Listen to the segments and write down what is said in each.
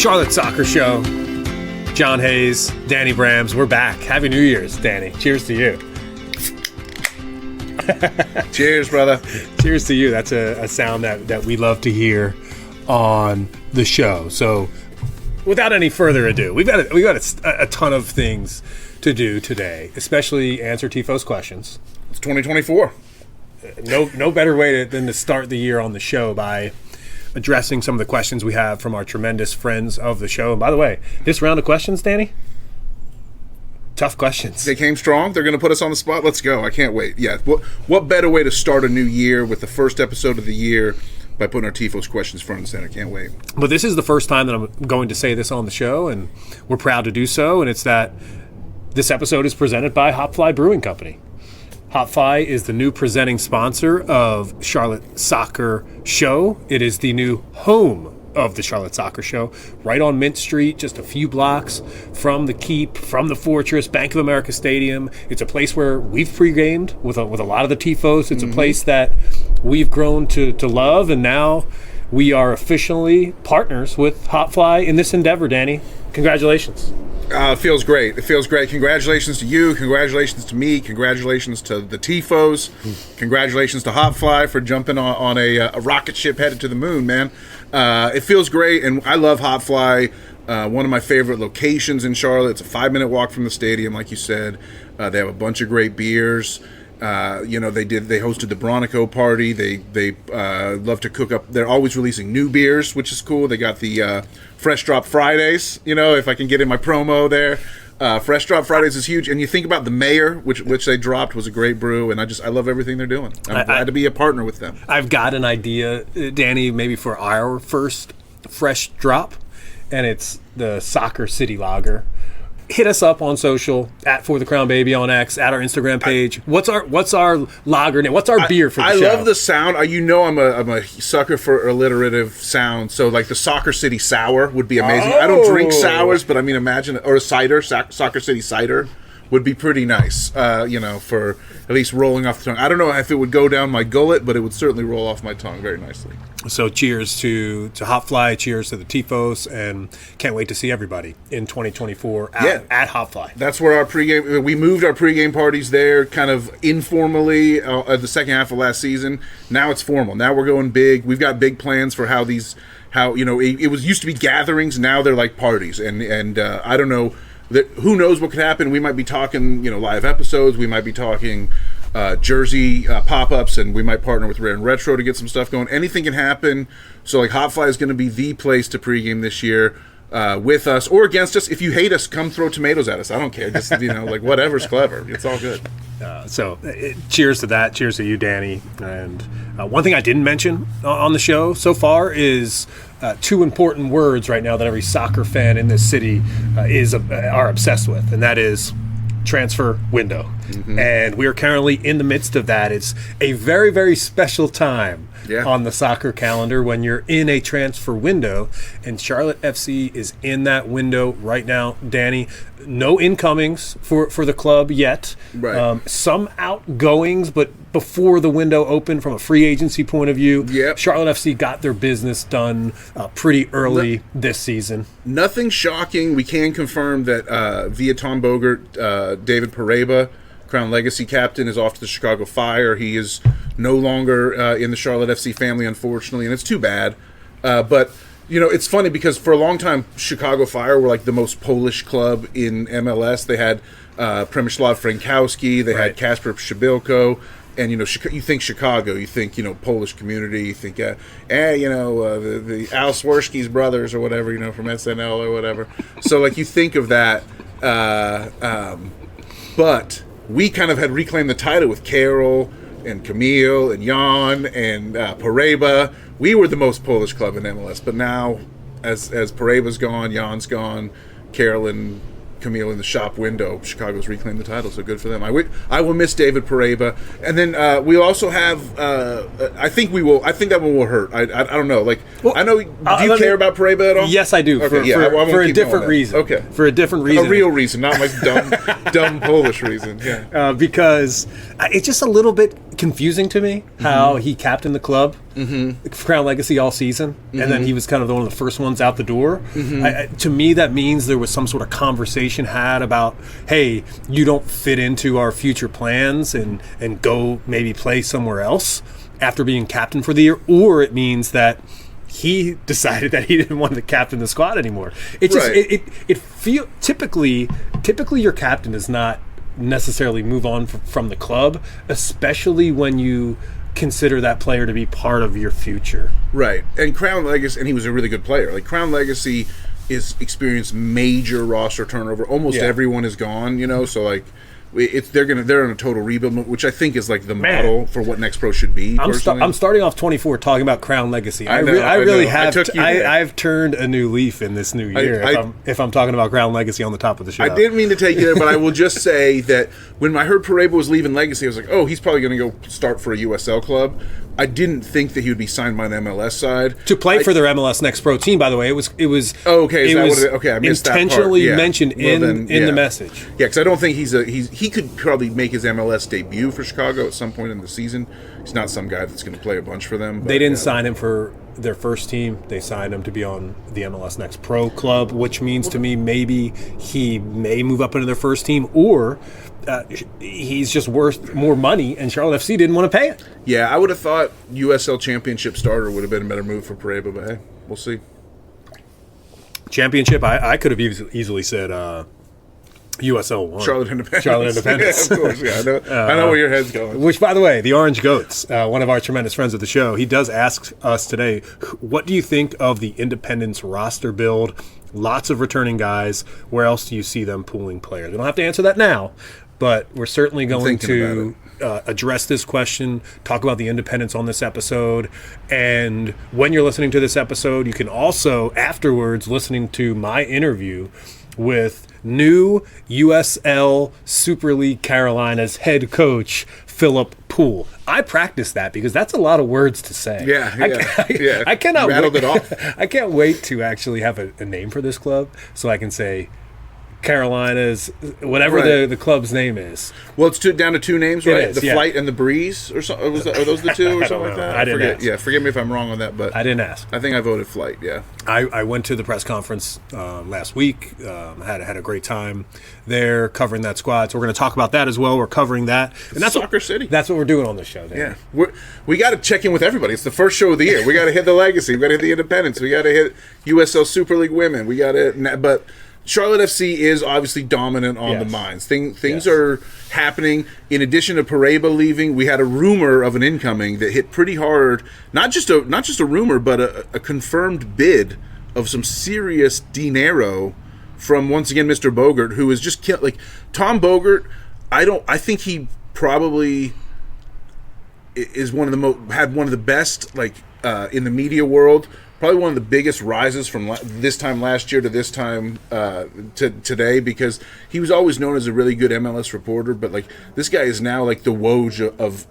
Charlotte Soccer Show. John Hayes, Danny Brams, we're back. Happy New Year's, Danny. Cheers to you. Cheers, brother. Cheers to you. That's a sound that we love to hear on the show. So, without any further ado, we've got a ton of things to do today, especially answer TFOS questions. It's 2024. No better way than to start the year on the show by addressing some of the questions we have from our tremendous friends of the show. And by the way, this round of questions, Danny, tough questions. They came strong. They're going to put us on the spot. Let's go. I can't wait. Yeah. What better way to start a new year with the first episode of the year by putting our TFOS questions front and center? Can't wait. But this is the first time that I'm going to say this on the show, and we're proud to do so. And it's that this episode is presented by Hopfly Brewing Company. Hopfly is the new presenting sponsor of Charlotte Soccer Show. It is the new home of the Charlotte Soccer Show, right on Mint Street, just a few blocks from the Keep, from the Fortress, Bank of America Stadium. It's a place where we've pre-gamed with a lot of the TFOS. It's a place that we've grown to love, and now we are officially partners with Hopfly in this endeavor, Danny. Congratulations. It feels great. It feels great. Congratulations to you. Congratulations to me. Congratulations to the TFOS. Congratulations to Hopfly for jumping on a rocket ship headed to the moon, man. It feels great, and I love Hopfly. One of my favorite locations in Charlotte. It's a 5-minute walk from the stadium, like you said. They have a bunch of great beers. They hosted the Bronico party. They love to cook up. They're always releasing new beers, which is cool. They got the Fresh Drop Fridays, if I can get in my promo there. Fresh Drop Fridays is huge. And you think about the Mayor, which they dropped, was a great brew. And I love everything they're doing. I'm glad to be a partner with them. I've got an idea, Danny, maybe for our first Fresh Drop. And it's the Soccer City Lager. Hit us up on social at For the Crown Baby on X, at our Instagram page. What's our lager name? What's our beer for the show? I love the sound. I'm a sucker for alliterative sound. So like the Soccer City Sour would be amazing. I don't drink sours, but I mean imagine, or a cider, Soccer City Cider would be pretty nice. For at least rolling off the tongue. I don't know if it would go down my gullet, but it would certainly roll off my tongue very nicely. So cheers to Hopfly, cheers to the TFOS, and can't wait to see everybody in 2024 at Hopfly. That's where we moved our pregame parties there kind of informally the second half of last season. Now it's formal. Now we're going big. We've got big plans for how it was used to be gatherings. Now they're like parties. And I don't know, who knows what could happen. We might be talking, live episodes. We might be talking jersey pop-ups, and we might partner with Rare and Retro to get some stuff going. Anything can happen. So like Hopfly is going to be the place to pregame this year with us or against us. If you hate us, come throw tomatoes at us. I don't care. Just like whatever's clever. It's all good. Cheers to that. Cheers to you, Danny. And one thing I didn't mention on the show so far is two important words right now that every soccer fan in this city are obsessed with, and that is transfer window. And we are currently in the midst of that. It's a very, very special time on the soccer calendar when you're in a transfer window, and Charlotte FC is in that window right now, Danny. No incomings for the club yet. Right. Some outgoings, but before the window opened from a free agency point of view, Charlotte FC got their business done pretty early this season. Nothing shocking. We can confirm that via Tom Bogert, David Pareba, Crown Legacy captain, is off to the Chicago Fire. He is no longer in the Charlotte FC family, unfortunately, and it's too bad. But it's funny because for a long time, Chicago Fire were like the most Polish club in MLS. They had Przemysław Frankowski, they had Kasper Przybyłko, and you think Chicago, you think Polish community, you think the Al Swiderski's brothers or whatever, from SNL or whatever. So like you think of that, but we kind of had reclaimed the title with Karol and Camille and Jan and Pareba. We were the most Polish club in MLS, but now as Pareba's gone, Jan's gone, Karol and Camille in the shop window, Chicago's reclaimed the title, so good for them. I will miss David Pareba. And then we also have I think that one will hurt. I don't know. Do you care about Pareba at all? Yes, I do. Okay, for a different reason. Okay. For a different reason. A real reason, not my dumb Polish reason. Yeah. Because it's just a little bit confusing to me how he captained the club Crown Legacy all season, and then he was kind of one of the first ones out the door. To me, that means there was some sort of conversation had about, hey, you don't fit into our future plans, and go maybe play somewhere else after being captain for the year, or it means that he decided that he didn't want to captain the squad anymore. It just it feel typically your captain does not necessarily move on from the club, especially when you consider that player to be part of your future. Right. And Crown Legacy, and he was a really good player. Like, Crown Legacy is experienced major roster turnover. Almost everyone is gone, you know, so like they're in a total rebuild, which I think is like the model for what Next Pro should be. I'm starting off 24 talking about Crown Legacy. I really have. I've turned a new leaf in this new year. If I'm talking about Crown Legacy on the top of the show, I didn't mean to take you there, but I will just say that when I heard Parebo was leaving Legacy, I was like, oh, he's probably going to go start for a USL club. I didn't think that he would be signed by an MLS side to play for their MLS Next Pro team. By the way, it was. Oh, okay. Is that what it, okay, I missed intentionally that part. Yeah. mentioned in the message. Yeah, because I don't think he could probably make his MLS debut for Chicago at some point in the season. He's not some guy that's going to play a bunch for them. But, they didn't sign him for their first team. They signed him to be on the MLS Next Pro club, which means to me maybe he may move up into their first team, or he's just worth more money, and Charlotte FC didn't want to pay it. Yeah, I would have thought USL Championship starter would have been a better move for Parebo, but hey, we'll see. Championship, I could have easily said USL 1. Charlotte Independence. Charlotte Independence. Yeah, of course, yeah. I know where your head's going. Which, by the way, the Orange Goats, one of our tremendous friends of the show, he does ask us today, what do you think of the Independence roster build? Lots of returning guys. Where else do you see them pooling players? We don't have to answer that now, but we're certainly going to address this question, talk about the Independents on this episode. And when you're listening to this episode, you can also, afterwards, listening to my interview with new USL Super League Carolina's head coach, Philip Poole. I practiced that because that's a lot of words to say. Yeah. I cannot rattled wait. It off. I can't wait to actually have a name for this club so I can say Carolina's, whatever the club's name is. Well, it's down to two names, right? Is, the Flight and the Breeze, or so, are those the two, or something like that? I didn't ask. Yeah, forgive me if I'm wrong on that, but I didn't ask. I think I voted Flight. Yeah, I went to the press conference last week. Had a great time there covering that squad. So we're going to talk about that as well. We're covering that, and that's Soccer City. That's what we're doing on this show. Dan. Yeah, we got to check in with everybody. It's the first show of the year. We got to hit the Legacy. We got to hit the Independents. We got to hit USL Super League Women. We got to, but Charlotte FC is obviously dominant on the minds. Things are happening. In addition to Parebo leaving, we had a rumor of an incoming that hit pretty hard. Not just a rumor, but a confirmed bid of some serious dinero from, once again, Mr. Bogert, who is just like Tom Bogert. I think he probably is had one of the best in the media world. Probably one of the biggest rises from this time last year to this time to today, because he was always known as a really good MLS reporter, but this guy is now the Woj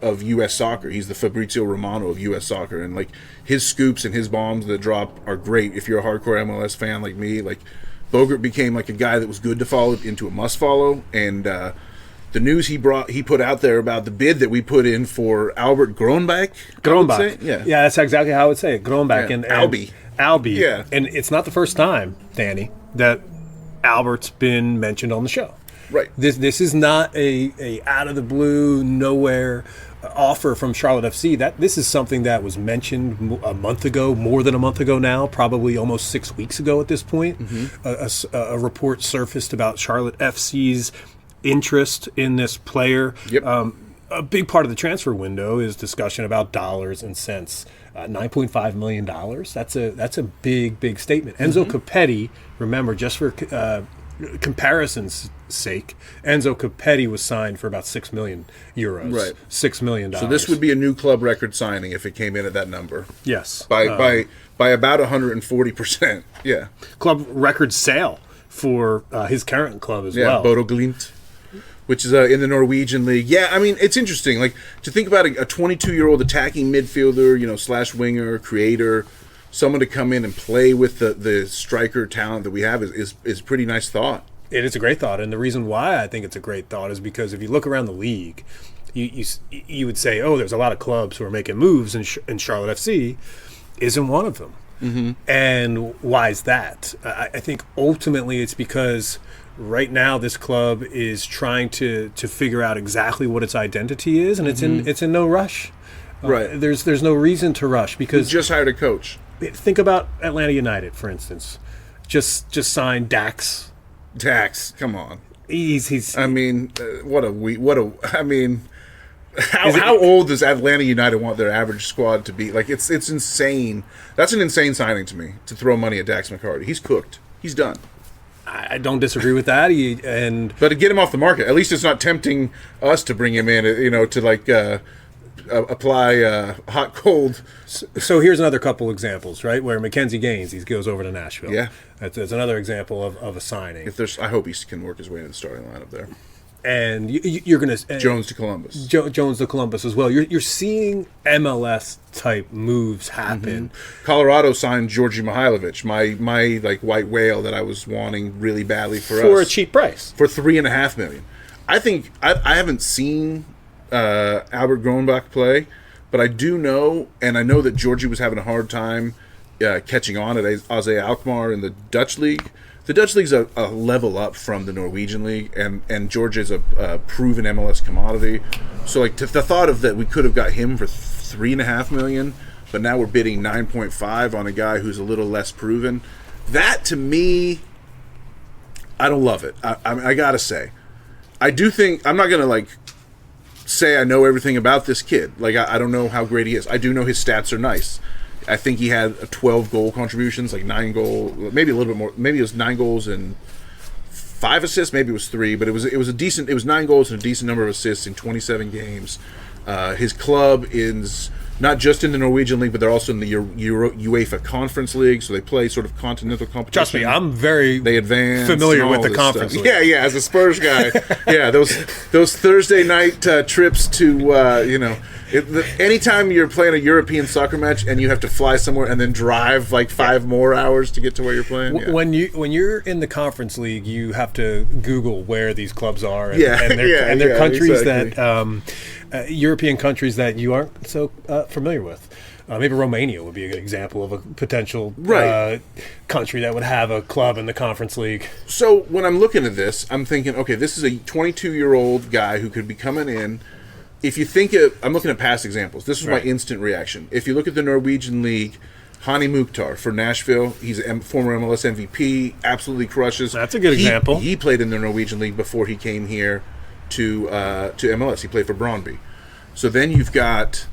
of U.S. soccer. He's the Fabrizio Romano of U.S. soccer, and his scoops and his bombs that drop are great. If you're a hardcore MLS fan like me, Bogert became a guy that was good to follow into a must follow, and the news he put out there about the bid that we put in for Albert Grønbæk. Yeah, that's exactly how I would say it. Grønbæk and Albie. Yeah, and it's not the first time, Danny, that Albert's been mentioned on the show. Right. This is not a out of the blue, nowhere offer from Charlotte FC. This is something that was mentioned a month ago, more than a month ago now, probably almost 6 weeks ago at this point. Mm-hmm. A report surfaced about Charlotte FC's interest in this player. Yep. A big part of the transfer window is discussion about dollars and cents. $9.5 million. That's a big statement. Enzo Capetti, remember, just for comparison's sake, Enzo Capetti was signed for about €6 million. Right. $6 million. So this would be a new club record signing if it came in at that number. Yes. By about 140%. Yeah. Club record sale for his current club as well. Yeah, Bodo Glimt, which is in the Norwegian league. Yeah, I mean, it's interesting. To think about a 22-year-old attacking midfielder, slash winger, creator, someone to come in and play with the striker talent that we have is a pretty nice thought. It is a great thought, and the reason why I think it's a great thought is because if you look around the league, you would say, oh, there's a lot of clubs who are making moves, and Charlotte FC isn't one of them. Mm-hmm. And why is that? I think ultimately it's because right now this club is trying to figure out exactly what its identity is, and it's in no rush. Right. There's no reason to rush because we just hired a coach. Think about Atlanta United, for instance. Just signed Dax. Dax, come on. He's. I mean, how old does Atlanta United want their average squad to be? Like, it's insane. That's an insane signing to me, to throw money at Dax McCarty. He's cooked. He's done. I don't disagree with that. But to get him off the market, at least it's not tempting us to bring him in, to apply hot cold. So here's another couple examples, right? Where Mackenzie Gaines, he goes over to Nashville. Yeah. That's another example of a signing. I hope he can work his way into the starting lineup there. And you're going to... Jones to Columbus. Jones to Columbus as well. You're seeing MLS-type moves happen. Mm-hmm. Colorado signed Georgi Mihailovic, my white whale that I was wanting really badly for us. For a cheap price. For $3.5 million. I think... I haven't seen Albert Grønbæk play, but I do know, and I know that Georgie was having a hard time catching on at AZ Alkmaar in the Dutch League. The Dutch League's a level up from the Norwegian League, and Georgia's a proven MLS commodity. So, the thought of that we could have got him for $3.5 million, but now we're bidding 9.5 on a guy who's a little less proven. That, to me, I don't love it. I gotta say, I do think I'm not gonna say I know everything about this kid. I don't know how great he is. I do know his stats are nice. I think he had 12 goal contributions, 9 goals, maybe a little bit more. Maybe it was 9 goals and 5 assists. Maybe it was 3, but it was a decent. It was 9 goals and a decent number of assists in 27 games. His club is not just in the Norwegian League, but they're also in the UEFA Conference League, so they play sort of continental competition. Trust me, I'm very familiar with the Conference League. Yeah, as a Spurs guy, those Thursday night trips to anytime you're playing a European soccer match and you have to fly somewhere and then drive 5 more hours to get to where you're playing. Yeah. When you're in the Conference League, you have to Google where these clubs are and their countries that European countries that you aren't so familiar with. Maybe Romania would be a good example of a potential country that would have a club in the Conference League. So when I'm looking at this, I'm thinking, okay, this is a 22-year-old guy who could be coming in. If you think I'm looking at past examples. This is my instant reaction. If you look at the Norwegian League, Hani Mukhtar for Nashville, he's a former MLS MVP, absolutely crushes. That's a good example. He played in the Norwegian League before he came here to MLS. He played for Brøndby. So then you've got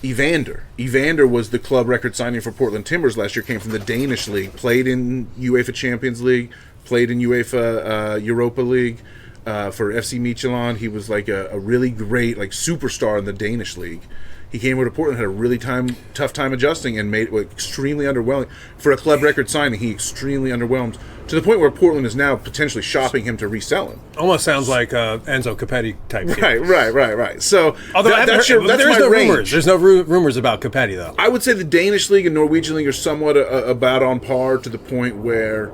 Evander. Evander was the club record signing for Portland Timbers last year, came from the Danish League, played in UEFA Champions League, played in UEFA Europa League. For FC Midtjylland, he was a really great superstar in the Danish league. He came over to Portland, had a really tough time adjusting, and made it extremely underwhelming for a club record signing. He extremely underwhelmed to the point where Portland is now potentially shopping him to resell him. Almost sounds like Enzo Capetti type. Right. So although that's my range. Rumors. There's no rumors about Capetti though. I would say the Danish league and Norwegian league are somewhat about on par to the point where.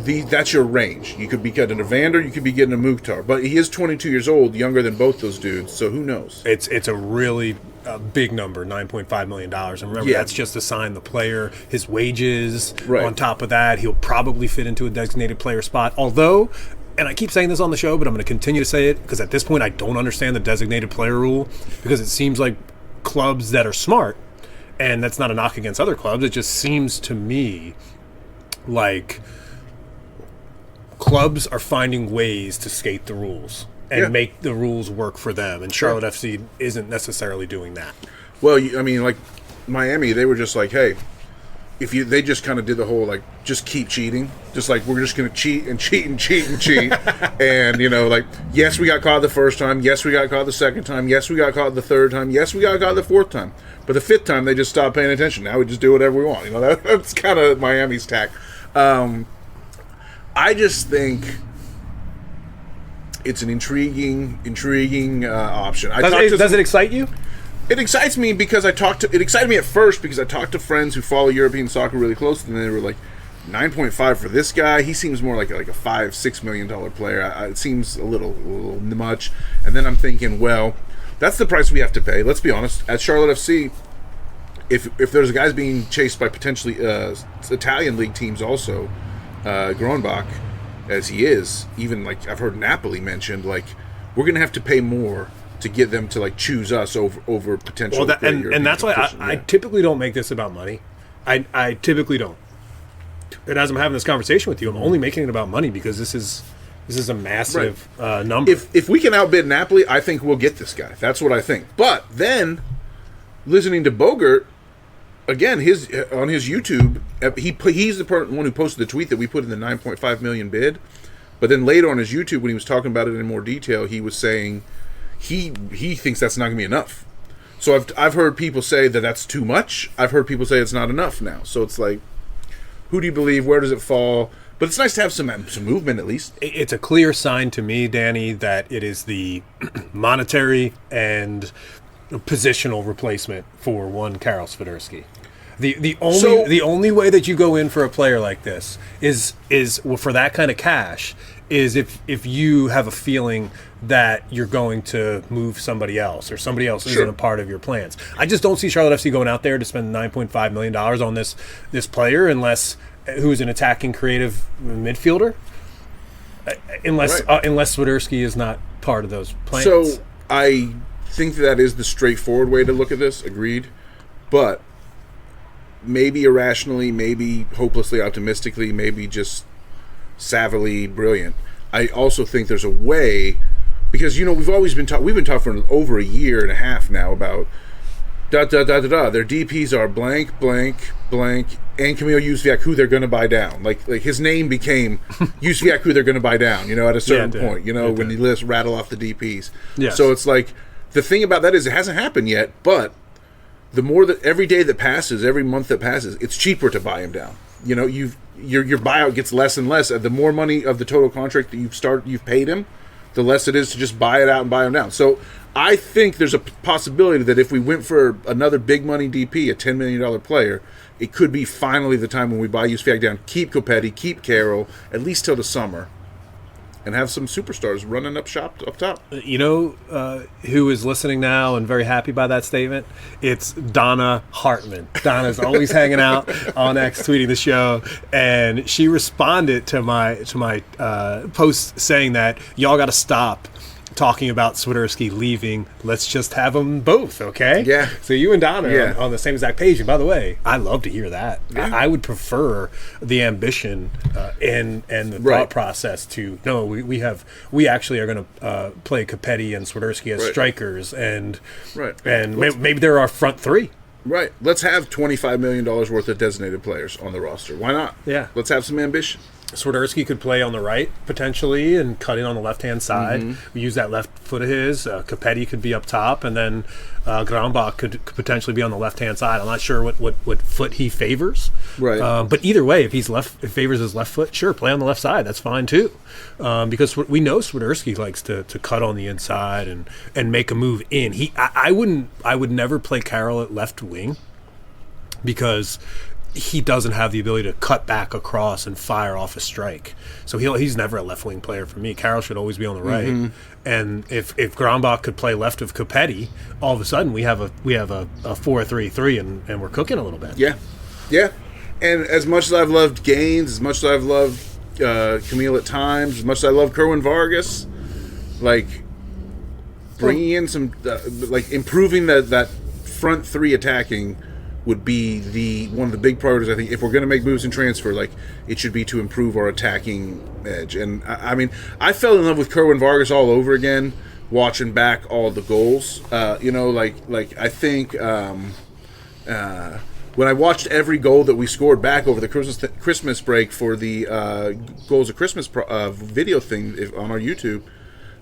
That's your range. You could be getting a Evander, you could be getting a Mukhtar, but he is 22 years old, younger than both those dudes. So who knows? It's a really big number, $9.5 million. And remember, that's just to sign the player, his wages. Right. On top of that, he'll probably fit into a designated player spot. Although, and I keep saying this on the show, but I'm going to continue to say it because at this point I don't understand the designated player rule because it seems like clubs that are smart, and that's not a knock against other clubs. It just seems to me like clubs are finding ways to skate the rules and make the rules work for them, and Charlotte FC isn't necessarily doing that. Well, Miami, they were just hey, they just kind of did the whole just keep cheating, just we're just going to cheat and cheat and cheat and cheat, and yes, we got caught the first time, yes, we got caught the second time, yes, we got caught the third time, yes, we got caught the fourth time, but the fifth time they just stopped paying attention. Now we just do whatever we want. That's kind of Miami's tack. I just think it's an intriguing option. Does it excite you? It excites me because it excited me at first because I talked to friends who follow European soccer really closely, and they were 9.5 for this guy. He seems more like a $5-6 million player. It seems a little much. And then I'm thinking, well, That's the price we have to pay. Let's be honest. At Charlotte FC, if there's guys being chased by potentially Italian league teams also, Grønbæk, as he is, even like I've heard Napoli mentioned, like we're going to have to pay more to get them to like choose us over potential. Well, and that's why I typically don't make this about money. I typically don't. And as I'm having this conversation with you, I'm only making it about money because this is a massive number. If we can outbid Napoli, I think we'll get this guy. That's what I think. But then, listening to Bogert, again, on his YouTube, he's the one who posted the tweet that we put in the 9.5 million bid. But then later on his YouTube, when he was talking about it in more detail, he was saying he thinks that's not going to be enough. So I've heard people say that that's too much. I've heard people say it's not enough now. So it's like, who do you believe? Where does it fall? But it's nice to have some movement at least. It's a clear sign to me, Danny, that it is the monetary and positional replacement for one Karol Swiderski. The only way that you go in for a player like this is for that kind of cash is if you have a feeling that you're going to move somebody else or somebody else isn't a part of your plans. I just don't see Charlotte FC going out there to spend $9.5 million on this player unless who's an attacking creative midfielder unless Swiderski is not part of those plans. So I think that is the straightforward way to look at this, agreed. But maybe irrationally, maybe hopelessly optimistically, maybe just savvily brilliant. I also think there's a way, because we've been talking for over a year and a half now about their DPs are blank, blank, blank, and Kamil Józwiak, who they're going to buy down. Like his name became Józwiak, who they're going to buy down. At a certain point, when you rattle off the DPs. Yes. So it's like the thing about that is it hasn't happened yet, but the more that every day that passes, every month that passes, it's cheaper to buy him down. Your buyout gets less and less. The more money of the total contract that you've paid him, the less it is to just buy it out and buy him down. So I think there's a possibility that if we went for another big money DP, a $10 million player, it could be finally the time when we buy Józwiak down, keep Kopetti, keep Karol, at least till the summer, and have some superstars running up top. Who is listening now and very happy by that statement? It's Donna Hartman. Donna's always hanging out on X, tweeting the show, and she responded to my post saying that y'all got to stop talking about Swiderski leaving. Let's just have them both, okay? Yeah. So you and Donna are on the same exact page. And by the way, I love to hear that. Yeah. I would prefer the ambition and the thought process to we actually are going to play Kopetti and Swiderski as strikers, and maybe they're our front three. Right. Let's have $25 million worth of designated players on the roster. Why not? Yeah. Let's have some ambition. Swiderski could play on the right, potentially, and cut in on the left-hand side. Mm-hmm. We use that left foot of his. Kopetti could be up top, and then Grønbæk could potentially be on the left-hand side. I'm not sure what foot he favors. Right. But either way, if he favors his left foot, sure, play on the left side. That's fine, too. Because we know Swiderski likes to cut on the inside and make a move in. I would never play Karol at left wing because he doesn't have the ability to cut back across and fire off a strike. So he's never a left wing player for me. Karol should always be on the right. Mm-hmm. And if Grønbæk could play left of Kopetti, all of a sudden we have a 4-3-3 and we're cooking a little bit. Yeah. Yeah. And as much as I've loved Gaines, as much as I've loved Kamil at times, as much as I love Kerwin Vargas, bringing in some improving that front three attacking would be one of the big priorities. I think if we're going to make moves and transfer, it should be to improve our attacking edge. And I fell in love with Kerwin Vargas all over again, watching back all the goals. I think when I watched every goal that we scored back over the Christmas break for the goals of Christmas video thing on our YouTube.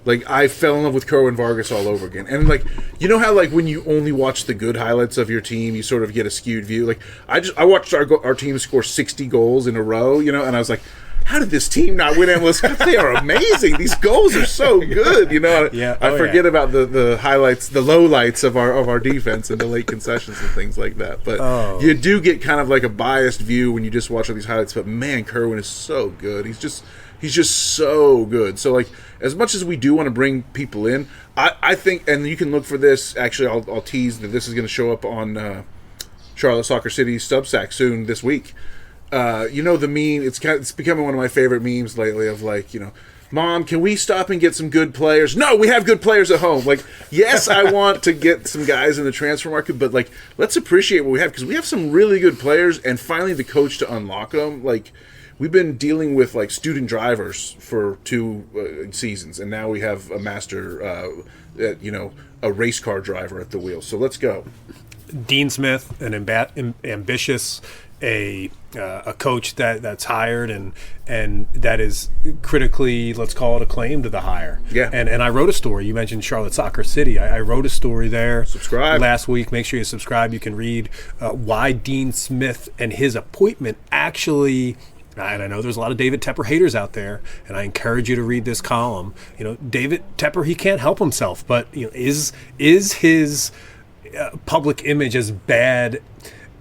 I fell in love with Kerwin Vargas all over again. And, how, when you only watch the good highlights of your team, you sort of get a skewed view. I watched our team score 60 goals in a row, and I was like, how did this team not win MLS Cup? They are amazing. These goals are so good, I forget about the highlights, the lowlights of our defense and the late concessions and things like that. But you do get kind of a biased view when you just watch all these highlights. But, man, Kerwin is so good. He's just He's just so good. So, like, as much as we do want to bring people in, I think, and you can look for this. Actually, I'll tease that this is going to show up on Charlotte Soccer City's Substack soon this week. You know the meme. It's becoming one of my favorite memes lately. Of like, Mom, can we stop and get some good players? No, we have good players at home. Like, yes, I want to get some guys in the transfer market, but like, let's appreciate what we have because we have some really good players, and finally the coach to unlock them. Like, we've been dealing with like student drivers for 2 seasons, and now we have a master, a race car driver at the wheel. So let's go. Dean Smith, an ambitious, a coach that's hired and that is critically, let's call it, acclaimed to the hire. Yeah. And I wrote a story. You mentioned Charlotte Soccer City. I wrote a story there. Subscribe. Last week. Make sure you subscribe. You can read why Dean Smith and his appointment actually. And I know there's a lot of David Tepper haters out there, and I encourage you to read this column. David Tepper, he can't help himself, but is his public image as bad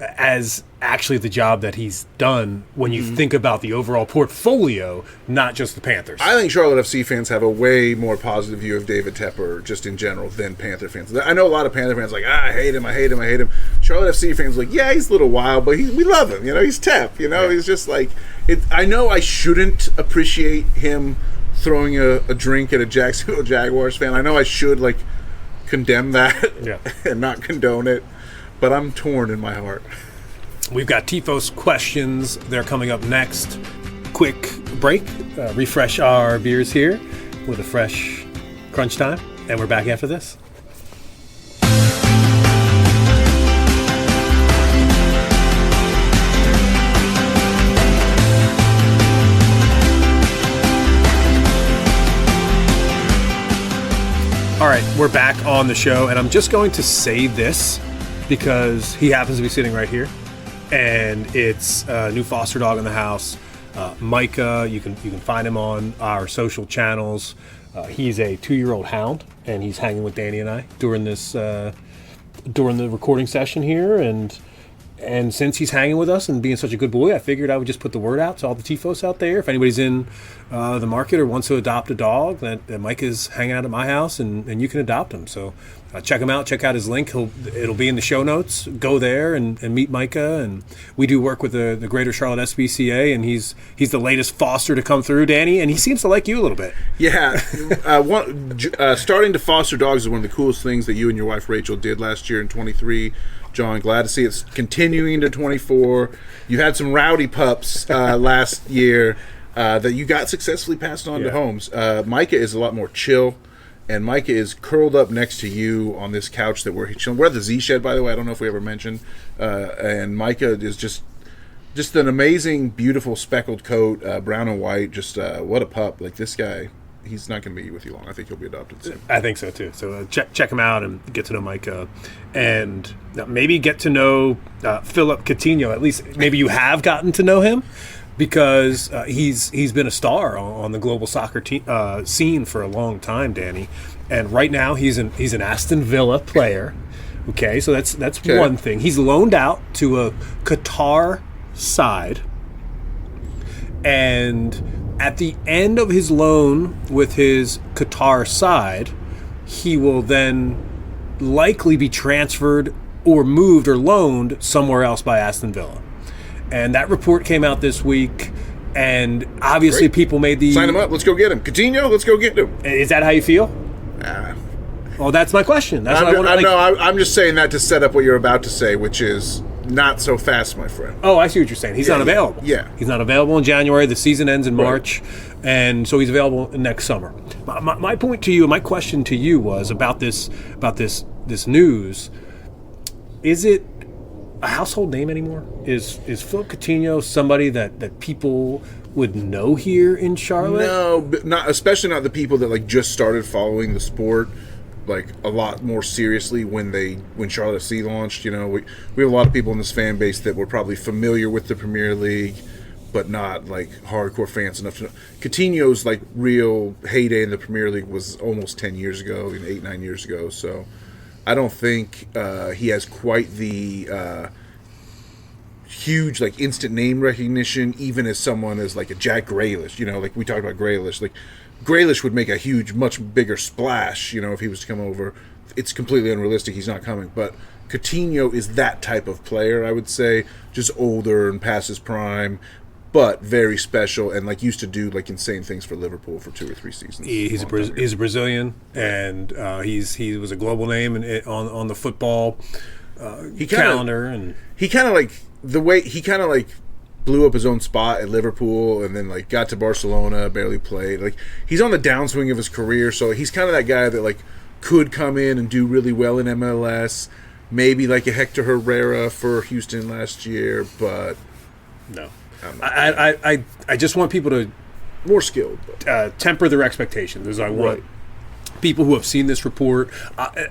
as actually the job that he's done when you think about the overall portfolio, not just the Panthers? I think Charlotte FC fans have a way more positive view of David Tepper just in general than Panther fans. I know a lot of Panther fans like, I hate him. Charlotte FC fans are like, yeah, he's a little wild, but we love him. He's Tep. He's just like, I know I shouldn't appreciate him throwing a drink at a Jacksonville Jaguars fan. I know I should condemn that and not condone it, but I'm torn in my heart. We've got TFOS questions. They're coming up next. Quick break. Refresh our beers here with a fresh crunch time. And we're back after this. All right, we're back on the show, and I'm just going to say this because he happens to be sitting right here, and it's a new foster dog in the house, Micah. You can find him on our social channels. He's a 2-year-old hound, and he's hanging with Danny and I during the recording session here, and since he's hanging with us and being such a good boy, I figured I would just put the word out to all the TFOS out there. If anybody's in the market or wants to adopt a dog, that Mike is hanging out at my house, and you can adopt him. So check him out. Check out his link. It'll be in the show notes. Go there and meet Micah. And we do work with the Greater Charlotte SPCA, and he's the latest foster to come through, Danny, and he seems to like you a little bit. Yeah. Starting to foster dogs is one of the coolest things that you and your wife Rachel did last year in 23. John, glad to see it's continuing into 24. You had some rowdy pups last year that you got successfully passed on to homes. Micah is a lot more chill, and Micah is curled up next to you on this couch that we're chilling. We're at the Z Shed, by the way. I don't know if we ever mentioned. And Micah is just an amazing, beautiful speckled coat, brown and white. Just what a pup! Like this guy. He's not going to be with you long. I think he'll be adopted soon. I think so, too. So check him out and get to know Micah. And maybe get to know Philip Coutinho. At least maybe you have gotten to know him because he's been a star on the global soccer scene for a long time, Danny. And right now he's an Aston Villa player. Okay, so that's okay. One thing. He's loaned out to a Qatar side. And at the end of his loan with his Qatar side, he will then likely be transferred or moved or loaned somewhere else by Aston Villa. And that report came out this week, and obviously people made the... Sign him up. Let's go get him. Coutinho, let's go get him. Is that how you feel? Well, that's my question. That's what I want to... No, I'm just saying that to set up what you're about to say, which is... Not so fast, my friend. Oh, I see what you're saying. He's not available. Yeah. He's not available in January. The season ends in March. And so he's available next summer. My point to you, my question to you was about this news. Is it a household name anymore? Is Philip Coutinho somebody that people would know here in Charlotte? No, not especially not the people that just started following the sport a lot more seriously when Charlotte FC launched. We have a lot of people in this fan base that were probably familiar with the Premier League, but not hardcore fans enough to know. Coutinho's real heyday in the Premier League was almost 10 years ago, 8-9 years ago. So I don't think he has quite the huge, like, instant name recognition, even as someone as, like, a Jack Grealish. You know, like, we talked about Grealish. Like, Grealish would make a huge, much bigger splash, you know, if he was to come over. It's completely unrealistic. He's not coming. But Coutinho is that type of player, I would say. Just older and past his prime, but very special and, like, used to do, like, insane things for Liverpool for 2 or 3 seasons. He's a Brazilian, and he was a global name on the football calendar. And he kind of, like, the way he kind of, like, blew up his own spot at Liverpool and then, like, got to Barcelona, barely played. Like, he's on the downswing of his career, so he's kind of that guy that, like, could come in and do really well in MLS. Maybe like a Hector Herrera for Houston last year, but no. I just want people to more skilled, temper their expectations. I want people who have seen this report.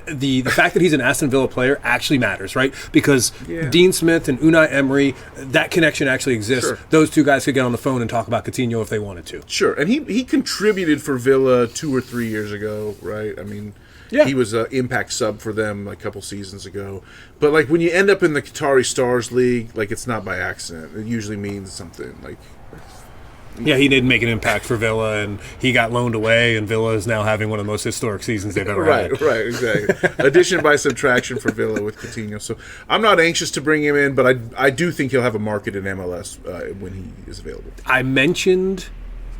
The fact that he's an Aston Villa player actually matters, right? Because Dean Smith and Unai Emery, that connection actually exists. Sure. Those two guys could get on the phone and talk about Coutinho if they wanted to. Sure, and he contributed for Villa 2 or 3 years ago, right? I mean, he was an impact sub for them a couple seasons ago. But, like, when you end up in the Qatari Stars League, like, it's not by accident. It usually means something, like... Yeah, he did make an impact for Villa, and he got loaned away, and Villa is now having one of the most historic seasons they've ever had. Right, exactly. Addition by subtraction for Villa with Coutinho. So I'm not anxious to bring him in, but I do think he'll have a market in MLS when he is available. I mentioned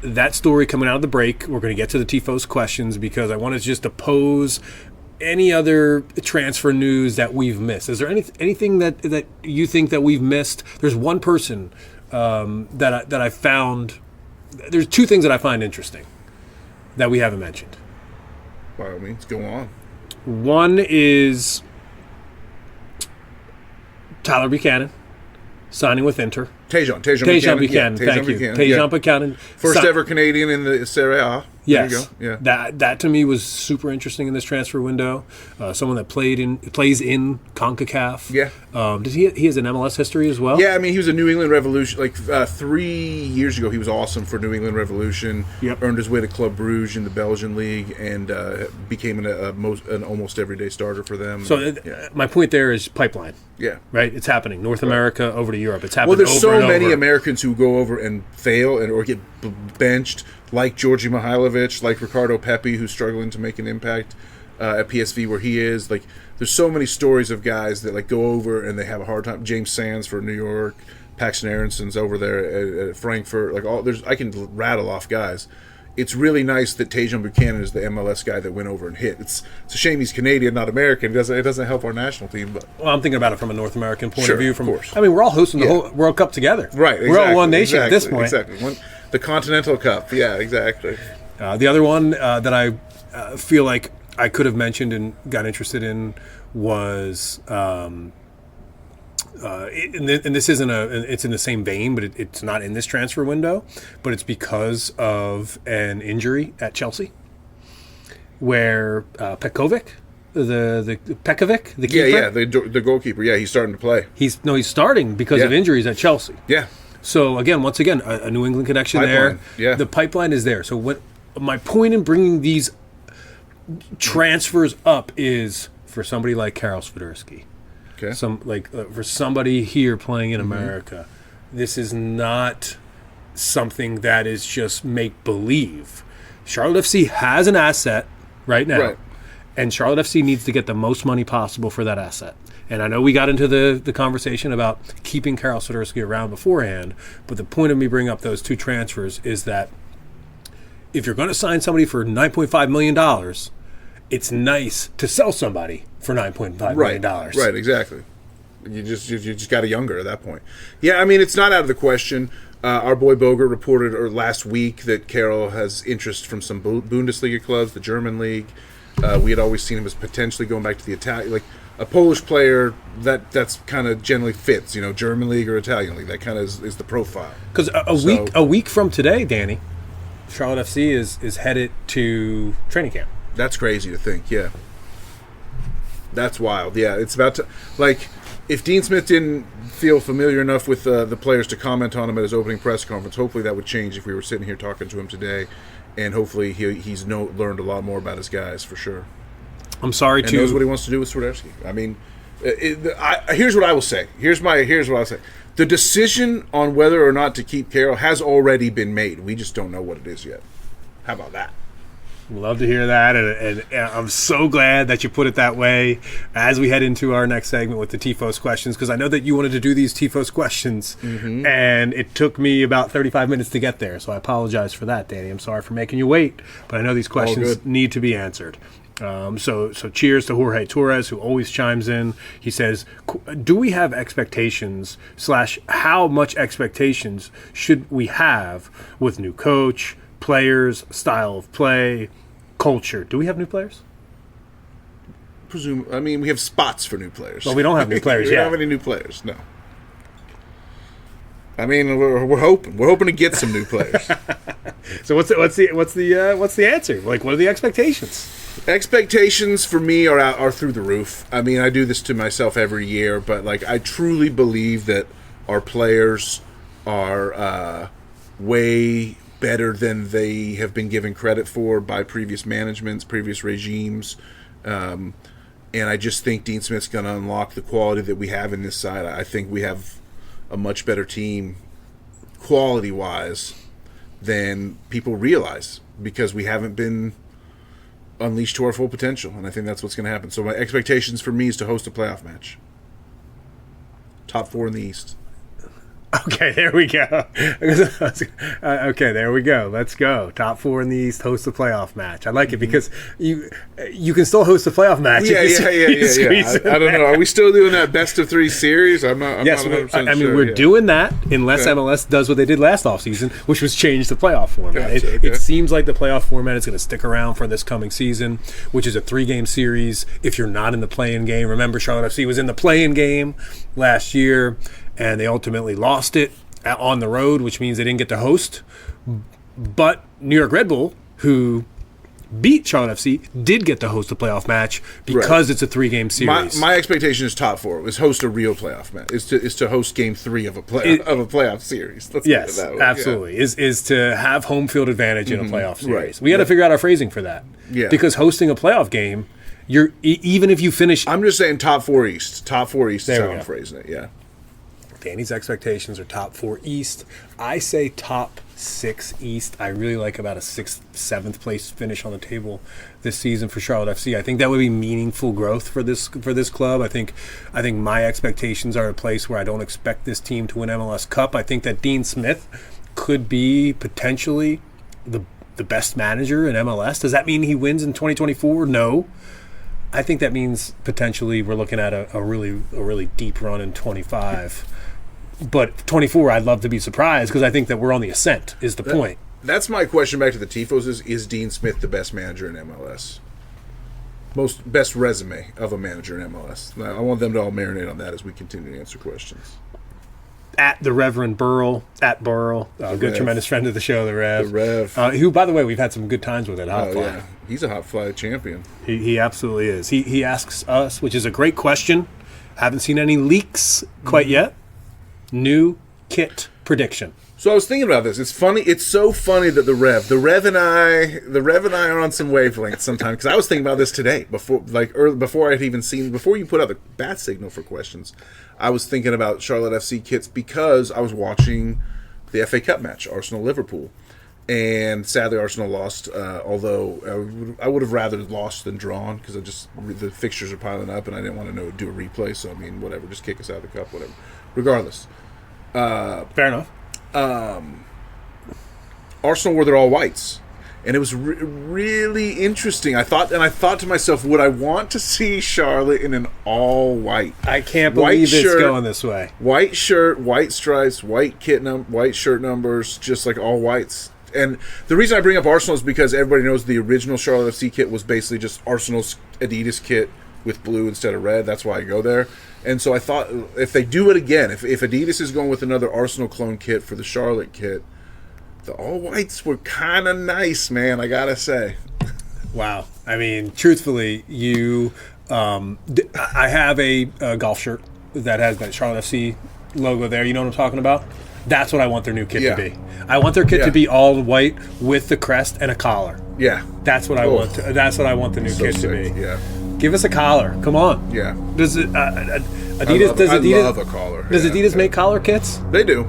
that story coming out of the break. We're going to get to the TFOS questions because I wanted just to pose any other transfer news that we've missed. Is there anything that you think that we've missed? There's one person that I found. There's 2 things that I find interesting that we haven't mentioned. By all means, go on. One is Tyler Buchanan signing with Inter. Tejan Buchanan. Thank you. Tejan Buchanan. First ever Canadian in the Serie A. Yes. There you go. Yeah. That to me was super interesting in this transfer window. Someone that plays in CONCACAF. Yeah. Does he has an MLS history as well? Yeah, I mean, he was a New England Revolution. Like 3 years ago, he was awesome for New England Revolution. Yep. Earned his way to Club Brugge in the Belgian league and became an almost everyday starter for them. So my point there is pipeline. Yeah. Right? It's happening. North America over to Europe. It's happening. Well, there's over so many over. Americans who go over and fail or get benched, like Georgi Mihailovic, like Ricardo Pepi, who's struggling to make an impact at PSV where he is. Like, there's so many stories of guys that, like, go over and they have a hard time. James Sands for New York, Paxton Aronson's over there at Frankfurt. Like, I can rattle off guys. It's really nice that Tejan Buchanan is the MLS guy that went over and hit. It's a shame he's Canadian, not American. It doesn't help our national team. But well, I'm thinking about it from a North American point of view. Of course. I mean, we're all hosting the whole World Cup together. Right. Exactly, we're all one nation at this point. Exactly. The Continental Cup. Yeah, exactly. The other one that I feel like I could have mentioned and got interested in was, and this isn't it's in the same vein, but it's not in this transfer window, but it's because of an injury at Chelsea, where Pekovic, the keeper, the goalkeeper, he's starting to play. He's starting because of injuries at Chelsea. Yeah. So once again, a New England connection pipeline. there. Yeah. The pipeline is there. So my point in bringing these transfers up is for somebody like Karol Swiderski. Okay. For somebody here playing in America, this is not something that is just make believe. Charlotte FC has an asset right now, and Charlotte FC needs to get the most money possible for that asset. And I know we got into the conversation about keeping Karol Swiderski around beforehand, but the point of me bringing up those 2 transfers is that if you're going to sign somebody for $9.5 million, it's nice to sell somebody for $9.5 million. Right, exactly. You just got a younger at that point. Yeah, I mean, it's not out of the question. Our boy Boger reported last week that Karol has interest from some Bundesliga clubs, the German league. We had always seen him as potentially going back to the Italian, like a Polish player that's kind of generally fits, German league or Italian league. That kind of is the profile. Because a week from today, Danny, Charlotte FC is headed to training camp. That's crazy to think. Yeah, that's wild. Yeah, it's about to if Dean Smith didn't feel familiar enough with the players to comment on him at his opening press conference, hopefully that would change if we were sitting here talking to him today, and hopefully he's learned a lot more about his guys for sure. I'm sorry and knows what he wants to do with Swiderski. I mean, Here's what I will say. Here's what I'll say. The decision on whether or not to keep Karol has already been made. We just don't know what it is yet. How about that? Love to hear that, and I'm so glad that you put it that way as we head into our next segment with the TFOS questions, because I know that you wanted to do these TFOS questions, and it took me about 35 minutes to get there, so I apologize for that, Danny. I'm sorry for making you wait, but I know these questions need to be answered. So cheers to Jorge Torres, who always chimes in. He says, do we have expectations / how much expectations should we have with new coach, players, style of play, culture? Do we have new players? I mean, we have spots for new players. Well, we don't have new players yet. We don't have any new players, no. I mean, we're hoping. We're hoping to get some new players. So what's the answer? Like, what are the expectations? Expectations for me are through the roof. I mean, I do this to myself every year, but like, I truly believe that our players are way better than they have been given credit for by previous managements, previous regimes. And I just think Dean Smith's going to unlock the quality that we have in this side. I think we have a much better team quality-wise than people realize, because we haven't been unleashed to our full potential, and I think that's what's going to happen. So my expectations for me is to host a playoff match. Top 4 in the East. Okay, there we go. Okay, there we go. Let's go. Top 4 in the East, host a playoff match. I like it because you can still host a playoff match. Yeah. I don't know. Are we still doing that best of 3 series? I'm not 100% sure. I mean, we're doing that unless MLS does what they did last offseason, which was change the playoff format. Gotcha, it seems like the playoff format is going to stick around for this coming season, which is a 3-game series. If you're not in the play-in game, remember Charlotte FC was in the play-in game last year, and they ultimately lost it on the road, which means they didn't get to host. But New York Red Bull, who beat Charlotte FC, did get to host a playoff match because it's a 3-game series. My expectation is top 4 is host a real playoff match. Is to host game 3 of a playoff series. Let's yes, that way. absolutely. Yeah. Is to have home field advantage in a playoff series. Right. We got to figure out our phrasing for that. Yeah. Because hosting a playoff game, you're even if you finish. I'm just saying top 4 East. Top 4 East is how I'm phrasing it. Yeah. Danny's expectations are top 4 East. I say top 6 East. I really like about a 6th, 7th place finish on the table this season for Charlotte FC. I think that would be meaningful growth for this club. I think my expectations are a place where I don't expect this team to win MLS Cup. I think that Dean Smith could be potentially the best manager in MLS. Does that mean he wins in 2024? No. I think that means potentially we're looking at a really deep run in 25. But 24, I'd love to be surprised because I think that we're on the ascent is the point. That's my question back to the TFOS is Dean Smith the best manager in MLS? Best resume of a manager in MLS. I want them to all marinate on that as we continue to answer questions. At the Reverend Burrell, tremendous friend of the show, the Rev. The Rev. Who, by the way, we've had some good times with at Hopfly. Yeah. He's a Hopfly champion. He absolutely is. He asks us, which is a great question. Haven't seen any leaks quite yet. New kit prediction. So I was thinking about this. It's funny. It's so funny that the Rev and I are on some wavelengths sometimes. Because I was thinking about this today before you put out the bat signal for questions. I was thinking about Charlotte FC kits because I was watching the FA Cup match, Arsenal-Liverpool, and sadly Arsenal lost. Although I would have rather lost than drawn because the fixtures are piling up and I didn't want to do a replay. So I mean, whatever, just kick us out of the cup, whatever. Regardless, fair enough. Arsenal wore their all whites, and it was really interesting. I thought to myself, would I want to see Charlotte in an all white? I can't believe it's going this way. White shirt, white stripes, white white shirt numbers, just like all whites. And the reason I bring up Arsenal is because everybody knows the original Charlotte FC kit was basically just Arsenal's Adidas kit with blue instead of red. That's why I go there. And so I thought if they do it again, if Adidas is going with another Arsenal clone kit for the Charlotte kit, the all whites were kind of nice, man, I gotta say. Wow. I mean, truthfully, I have a golf shirt that has that Charlotte FC logo there. You know what I'm talking about? That's what I want their new kit to be. I want their kit to be all white with the crest and a collar. Yeah. That's what I want. That's what I want the new kit to be. Yeah. Give us a collar. Come on. Yeah. Does it? Adidas. I love a collar. Does Adidas make collar kits? They do.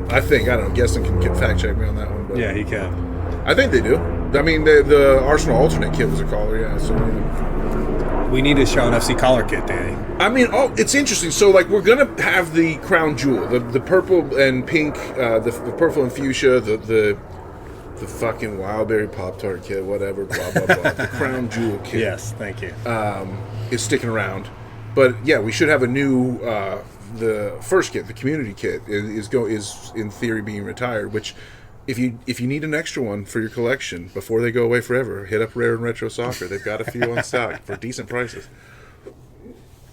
I think. I don't know. Guesson can fact check me on that one. But Yeah, he can. I think they do. I mean, the Arsenal alternate kit was a collar. Yeah. So. We need to show an FC collar kit, Danny. I mean, it's interesting. So, like, we're gonna have the crown jewel, the purple and pink, the purple and fuchsia, the fucking Wildberry Pop-Tart kit, whatever, blah blah blah. The crown jewel kit. Yes, thank you. Is sticking around, but yeah, we should have a new. The first kit, the community kit, is in theory being retired. Which, if you need an extra one for your collection before they go away forever, hit up Rare and Retro Soccer. They've got a few on stock for decent prices.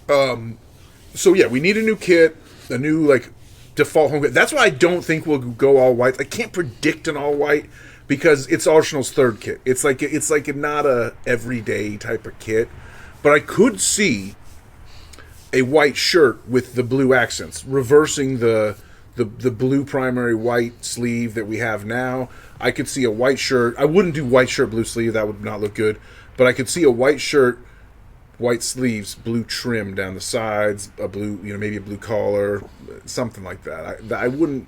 So yeah, we need a new kit, a new like default home kit. That's why I don't think we'll go all white. I can't predict an all white because it's Arsenal's third kit. It's like not a everyday type of kit, but I could see a white shirt with the blue accents, reversing the blue primary white sleeve that we have now. I could see a white shirt. I wouldn't do white shirt, blue sleeve. That would not look good. But I could see a white shirt, white sleeves, blue trim down the sides, a blue, maybe a blue collar, something like that. I wouldn't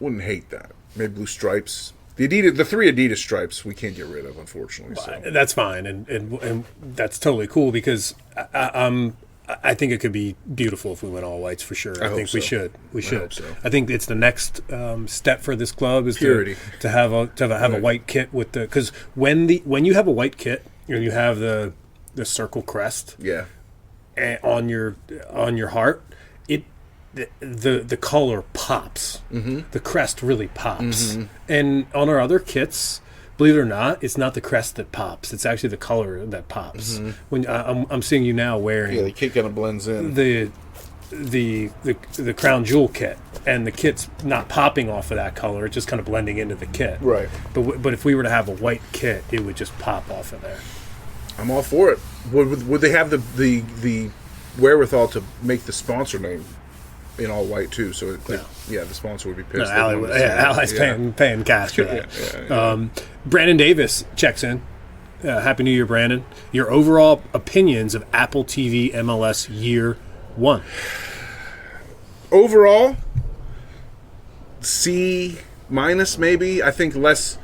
hate that. Maybe blue stripes. The 3 Adidas stripes we can't get rid of, unfortunately. So. That's fine, and that's totally cool because I think it could be beautiful if we went all whites for sure. I think so. We should. I hope so. I think it's the next step for this club is purity to have a white kit with the because when you have a white kit and you have the circle crest on your heart, the color pops. Mm-hmm. The crest really pops. Mm-hmm. And on our other kits, believe it or not, it's not the crest that pops. It's actually the color that pops. Mm-hmm. When I'm seeing you now wearing the kit kind of blends in the crown jewel kit, and the kit's not popping off of that color. It's just kind of blending into the kit. Right. But if we were to have a white kit, it would just pop off of there. I'm all for it. Would they have the wherewithal to make the sponsor name in all white too? So the sponsor would be pissed. No, Ally's paying cash for that. Brandon Davis checks in. Happy New Year, Brandon. Your overall opinions of Apple TV MLS Year 1. Overall, C- maybe. I think less.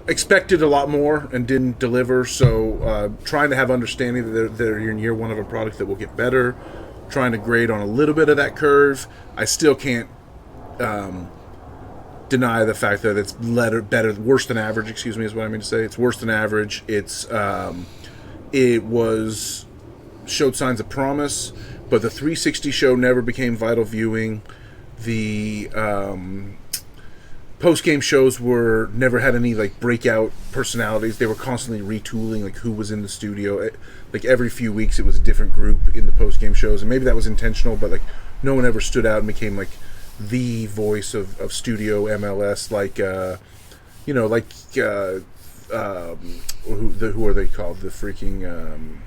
Expected a lot more and didn't deliver, so trying to have understanding that they're in year 1 of a product that will get better, trying to grade on a little bit of that curve. I still can't deny the fact that it's worse than average, is what I mean to say. It's worse than average. It showed signs of promise, but the 360 show never became vital viewing. The post-game shows never had any like breakout personalities. They were constantly retooling like who was in the studio. Like every few weeks it was a different group in the post-game shows, and maybe that was intentional, but like no one ever stood out and became like the voice of studio MLS, who are they called? The freaking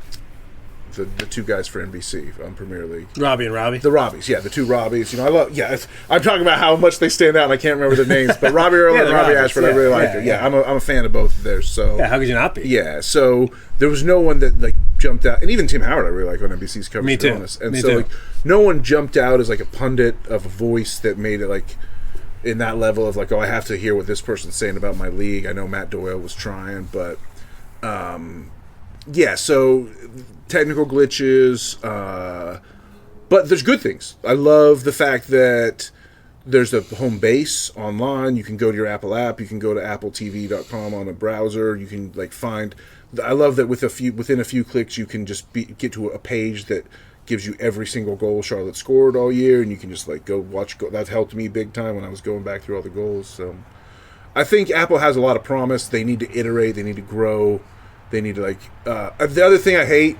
the two guys for NBC on Premier League. Robbie and Robbie. The Robbies, yeah, the two Robbies. I love. Yeah, I'm talking about how much they stand out, and I can't remember their names. But Robbie Earl and Robbie Ashford, I really like it. Yeah, I'm a fan of both of theirs. So how could you not be? Yeah, so there was no one that like jumped out, and even Tim Howard, I really like on NBC's coverage. Me too. And Me too. Like no one jumped out as like a pundit of a voice that made it like in that level of like, oh, I have to hear what this person's saying about my league. I know Matt Doyle was trying, but yeah, so technical glitches, but there's good things. I love the fact that there's a home base online. You can go to your Apple app. You can go to appletv.com on a browser. You can like find. I love that within a few clicks, you can just get to a page that gives you every single goal Charlotte scored all year, and you can just like go watch. That helped me big time when I was going back through all the goals. So I think Apple has a lot of promise. They need to iterate. They need to grow. They need to like. The other thing I hate,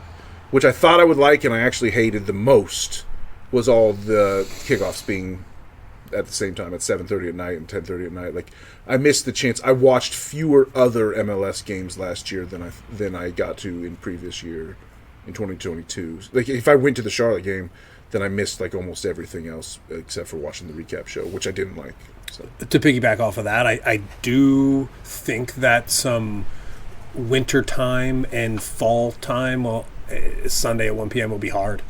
which I thought I would like, and I actually hated the most, was all the kickoffs being at the same time at 7:30 at night and 10:30 at night. Like I missed the chance. I watched fewer other MLS games last year than I got to in previous year in 2022. Like if I went to the Charlotte game, then I missed like almost everything else except for watching the recap show, which I didn't like. So. To piggyback off of that, I do think that some winter time and fall time, well, Sunday at 1 p.m. will be hard.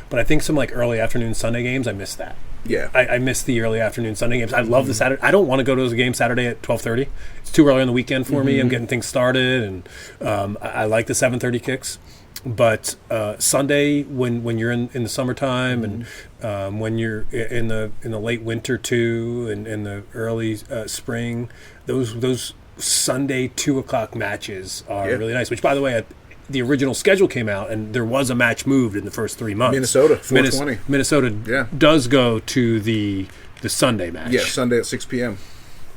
But I think some like early afternoon Sunday games, I miss that. Yeah. I miss the early afternoon Sunday games. I love the Saturday. I don't want to go to the game Saturday at 12:30. It's too early on the weekend for me. I'm getting things started, and I like the 7:30 kicks. But Sunday, when you're in the summertime, and when you're in the late winter too, and in the early spring, those Sunday 2:00 matches are really nice. Which, by the way, the original schedule came out, and there was a match moved in the first 3 months. Minnesota, 420. Minnesota does go to the Sunday match. Yeah, Sunday at 6 p.m.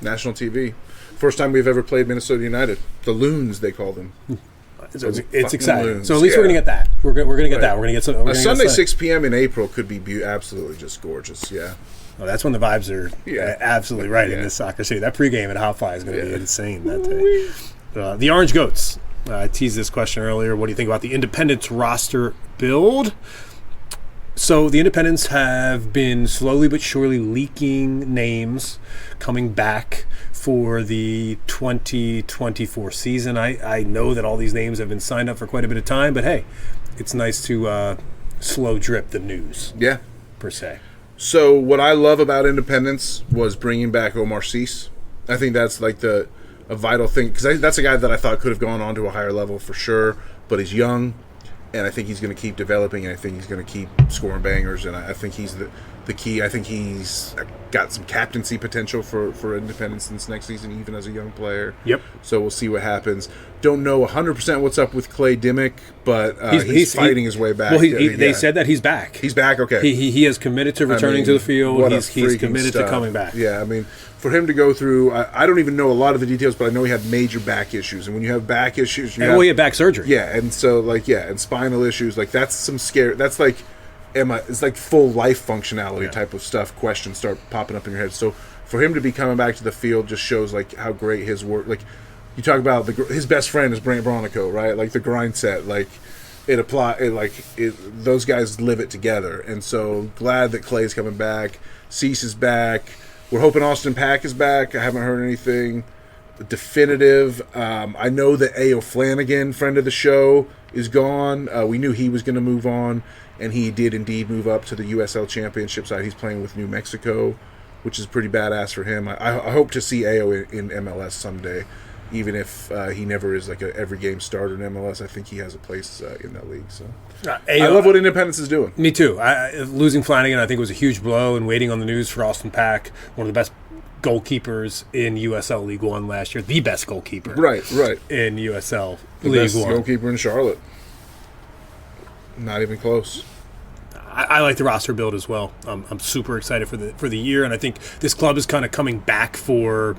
National TV. First time we've ever played Minnesota United. The Loons, they call them. So it's exciting. Loons. So at least we're going to get that. We're going to get that. We're going to get some. A Sunday 6 p.m. in April could be absolutely just gorgeous. Yeah. Well, that's when the vibes are absolutely right in this soccer city. That pregame at Hopfly is going to be insane that day. The Orange Goats. I teased this question earlier. What do you think about the Independence roster build? So the Independents have been slowly but surely leaking names coming back for the 2024 season. I know that all these names have been signed up for quite a bit of time, but hey, it's nice to slow drip the news. Yeah. Per se. So what I love about Independence was bringing back Omar Cease. I think that's like a vital thing, because that's a guy that I thought could have gone on to a higher level for sure, but he's young, and I think he's going to keep developing, and I think he's going to keep scoring bangers, and I think he's the key. I think he's got some captaincy potential for Independence this next season, even as a young player. Yep. So we'll see what happens. Don't know 100% what's up with Clay Dimmick, but he's fighting his way back. Well, they said that he's back. He's back, okay. He has committed to returning to the field. He's committed to coming back. Yeah, I mean, for him to go through, I don't even know a lot of the details, but I know he had major back issues. And when you have back issues, he had back surgery. Yeah, and so and spinal issues, that's some scare. That's like, it's like full life functionality type of stuff. Questions start popping up in your head. So for him to be coming back to the field just shows like how great his work. Like you talk about his best friend is Brant Bronico, right? Like the grind set, like. Those guys live it together, and so glad that Clay's coming back. Cease is back. We're hoping Austin Pack is back. I haven't heard anything definitive. I know that A.O. Flanagan, friend of the show, is gone. We knew he was going to move on, and he did indeed move up to the USL Championship side. He's playing with New Mexico, which is pretty badass for him. I hope to see A.O. in MLS someday. Even if he never is like a every game starter in MLS, I think he has a place in that league. So I love what Independence is doing. Me too. Losing Flanagan, I think, was a huge blow, and waiting on the news for Austin Pack, one of the best goalkeepers in USL League One last year, the best goalkeeper, right, in USL the League best One, goalkeeper in Charlotte. Not even close. I like the roster build as well. I'm super excited for the year, and I think this club is kind of coming back for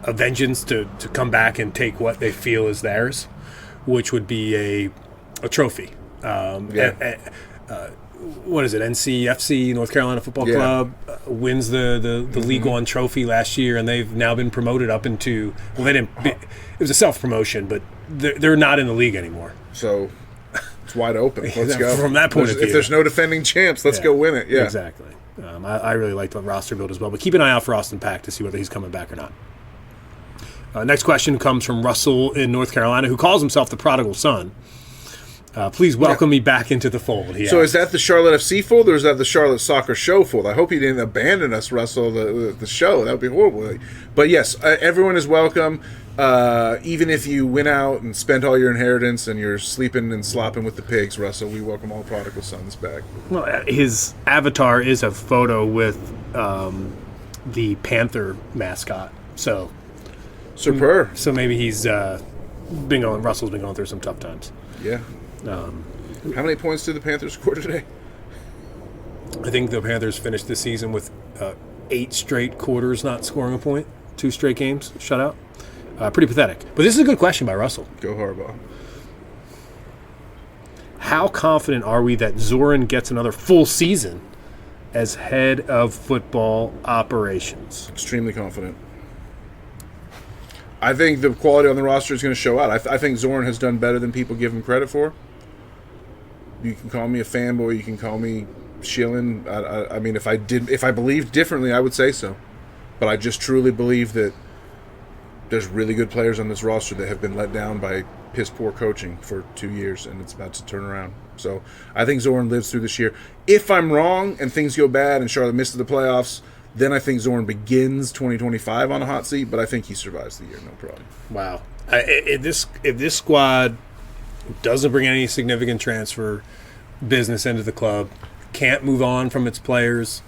a vengeance to come back and take what they feel is theirs, which would be a trophy. What is it? NCFC, North Carolina Football Club, wins the League One trophy last year, and they've now been promoted up into. Well, they didn't. It was a self promotion, but they're not in the league anymore. So it's wide open. Let's go. From that point of view, if there's no defending champs, let's go win it. Yeah, exactly. I really like the roster build as well, but keep an eye out for Austin Pack to see whether he's coming back or not. Next question comes from Russell in North Carolina, who calls himself the prodigal son. Please welcome me back into the fold. So is that the Charlotte FC fold, or is that the Charlotte Soccer Show fold? I hope you didn't abandon us, Russell, the show. That would be horrible. But yes, everyone is welcome. Even if you went out and spent all your inheritance and you're sleeping and slopping with the pigs, Russell, we welcome all prodigal sons back. Well, his avatar is a photo with the Panther mascot. So superb. So maybe he's Russell's been going through some tough times. Yeah. How many points did the Panthers score today? I think the Panthers finished the season with 8 straight quarters not scoring a point, 2 straight games shutout. Pretty pathetic. But this is a good question by Russell. Go Harbaugh. How confident are we that Zoran gets another full season as head of football operations? Extremely confident. I think the quality on the roster is going to show out. I think Zoran has done better than people give him credit for. You can call me a fanboy. You can call me shilling. I mean, if I believed differently, I would say so. But I just truly believe that there's really good players on this roster that have been let down by piss poor coaching for 2 years, and it's about to turn around. So I think Zorn lives through this year. If I'm wrong and things go bad and Charlotte misses the playoffs, then I think Zorn begins 2025 on a hot seat, but I think he survives the year, no problem. Wow. If this squad doesn't bring any significant transfer business into the club, can't move on from its players,